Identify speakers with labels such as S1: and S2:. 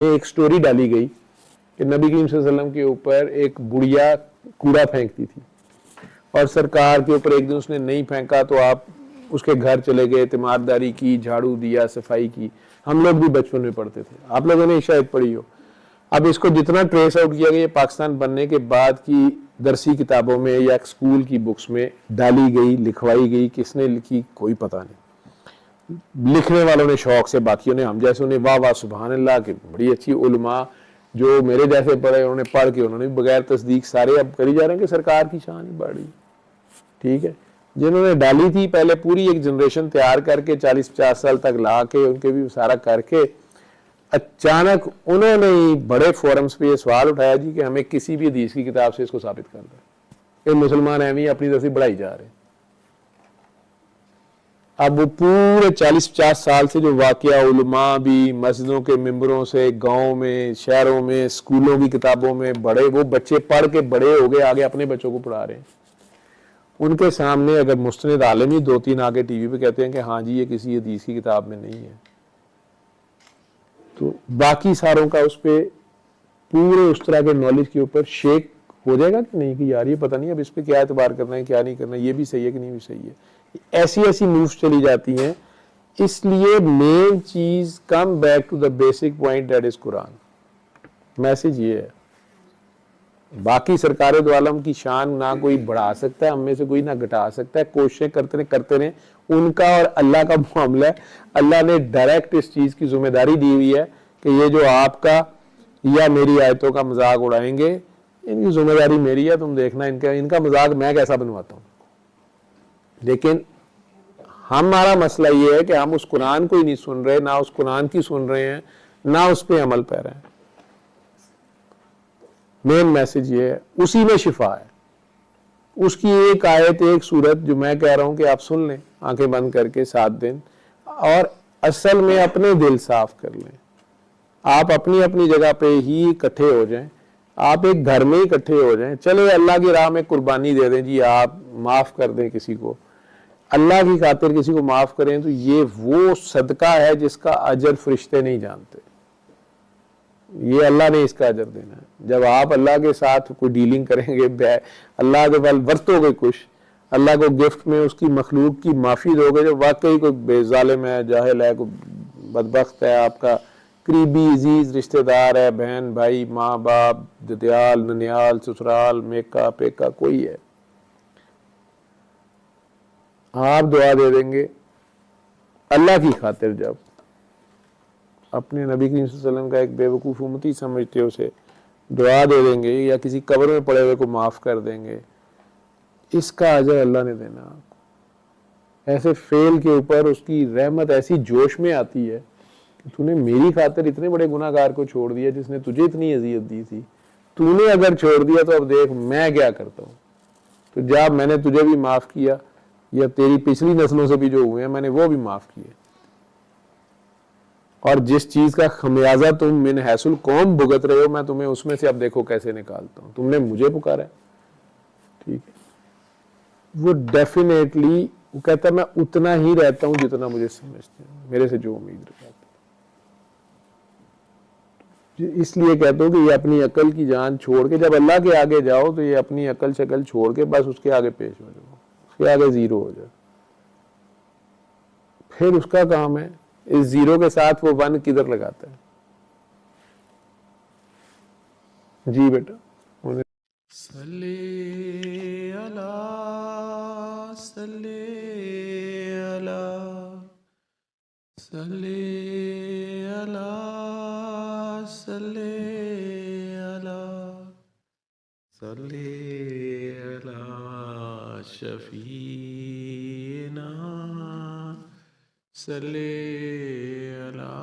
S1: एक स्टोरी डाली गई कि नबी करीम सल्लल्लाहु अलैहि वसल्लम के ऊपर एक बुढ़िया कूड़ा फेंकती थी और सरकार के ऊपर एक दिन उसने नहीं फेंका तो आप उसके घर चले गए, तीमारदारी की, झाड़ू दिया, सफाई की। हम लोग भी बचपन में पढ़ते थे, आप लोगों ने शायद पढ़ी हो। अब इसको जितना ट्रेस आउट किया गया पाकिस्तान बनने के बाद की दरसी किताबों में या स्कूल की बुक्स में डाली गई, लिखवाई गई, किसने लिखी कोई पता नहीं। लिखने वालों ने शौक से, बाकियों ने हम जैसे ने वाह वाह सुभान अल्लाह की बड़ी अच्छी उलमा जो मेरे जैसे पढ़े उन्होंने पढ़ के उन्होंने बगैर तस्दीक सारे अब करी जा रहे हैं कि सरकार की शान ही बढ़ रही। ठीक है, जिन्होंने डाली थी पहले पूरी एक जनरेशन तैयार करके 40-50 साल तक ला के उनके भी सारा करके अचानक उन्होंने ही बड़े फोरम्स पे ये सवाल उठाया जी कि हमें किसी भी हदीस की किताब से इसको साबित कर दो। ये मुसलमान एवं अपनी तरफ से बढ़ाई जा रहे हैं। अब वो पूरे 40-50 साल से जो वाकया उलमा भी मस्जिदों के मिंबरों से, गांव में, शहरों में, स्कूलों की किताबों में बड़े वो बच्चे पढ़ के बड़े हो गए, आगे अपने बच्चों को पढ़ा रहे हैं। उनके सामने अगर मुस्तनद आलिम ही 2-3 आगे टीवी पे कहते हैं कि हाँ जी ये किसी हदीस की किताब में नहीं है, तो बाकी सारों का उस पर पूरे उस तरह के नॉलेज के ऊपर शेक हो जाएगा कि नहीं कि यार ये पता नहीं अब इस पर क्या एतबार करना है, क्या नहीं करना, ये भी सही है कि नहीं भी सही है। ऐसी ऐसी मूव्स चली जाती हैं। इसलिए मेन चीज come back to the basic point that is Quran. Message ये है, बाकी सरकार दो आलम की शान ना कोई बढ़ा सकता है, हम में से कोई ना घटा सकता है। कोशिशें करते रहे, उनका और अल्लाह का मामला है। अल्लाह ने डायरेक्ट इस चीज की जिम्मेदारी दी हुई है कि ये जो आपका या मेरी आयतों का मजाक उड़ाएंगे इनकी जिम्मेदारी मेरी है, तुम देखना इनका मजाक मैं कैसा बनवाता हूं। लेकिन हमारा मसला ये है कि हम उस कुरान को ही नहीं सुन रहे, ना उस कुरान की सुन रहे हैं, ना उस पर अमल कर रहे हैं। मेन मैसेज ये है, उसी में शिफा है। उसकी एक आयत, एक सूरत जो मैं कह रहा हूं कि आप सुन लें आंखें बंद करके 7 दिन, और असल में अपने दिल साफ कर लें। आप अपनी अपनी जगह पे ही इकट्ठे हो जाएं, आप एक घर में इकट्ठे हो जाएं, चले अल्लाह की राह में कुर्बानी दे दें जी, आप माफ कर दें किसी को, अल्लाह की खातिर किसी को माफ करें, तो ये वो सदका है जिसका अजर फरिश्ते नहीं जानते। ये अल्लाह ने इसका अजर देना है। जब आप अल्लाह के साथ कोई डीलिंग करेंगे, अल्लाह के बल बरतोगे कुछ, अल्लाह को गिफ्ट में उसकी मखलूक की माफ़ी दोगे, जो वाकई कोई बेजालिम है, जाहिल है, कोई बदबख्त है, आपका करीबी अजीज रिश्तेदार है, बहन भाई, माँ बाप, ददियाल ननियाल, ससुराल, मेका पेका कोई है, आप दुआ दे देंगे अल्लाह की खातिर। जब अपने नबी करीम सल्लल्लाहु अलैहि वसल्लम का एक बेवकूफ़ उम्मती समझते हो उसे दुआ दे देंगे या किसी कब्र में पड़े हुए को माफ़ कर देंगे, इसका अजर अल्लाह ने देना आपको। ऐसे फेल के ऊपर उसकी रहमत ऐसी जोश में आती है कि तूने मेरी खातिर इतने बड़े गुनाहगार को छोड़ दिया जिसने तुझे इतनी अजियत दी थी, तूने अगर छोड़ दिया तो अब देख मैं क्या करता हूँ। तो जब मैंने तुझे भी माफ़ किया या तेरी पिछली नस्लों से भी जो हुए हैं मैंने वो भी माफ़ किए, और जिस चीज का खमियाजा तुम मिन हैसुल कौम भुगत रहे हो मैं तुम्हें उसमें से अब देखो कैसे निकालता हूं। तुमने मुझे पुकारा है, ठीक है, वो डेफिनेटली वो कहता है मैं उतना ही रहता हूं जितना मुझे समझते हैं, मेरे से जो उम्मीद रखते हैं। इसलिए कहता हूं कि ये अपनी अकल की जान छोड़ के जब अल्लाह के आगे जाओ तो ये अपनी अकल शक्ल छोड़ के बस उसके आगे पेश हो जाओ, उसके आगे जीरो हो जाओ। फिर उसका काम है इस जीरो के साथ वो 1 किधर लगाता है। जी बेटा,
S2: सल्ले अला सल्ले अला सल्ले अला सल्ले अला सल्ले अला शफीना सल्ले अला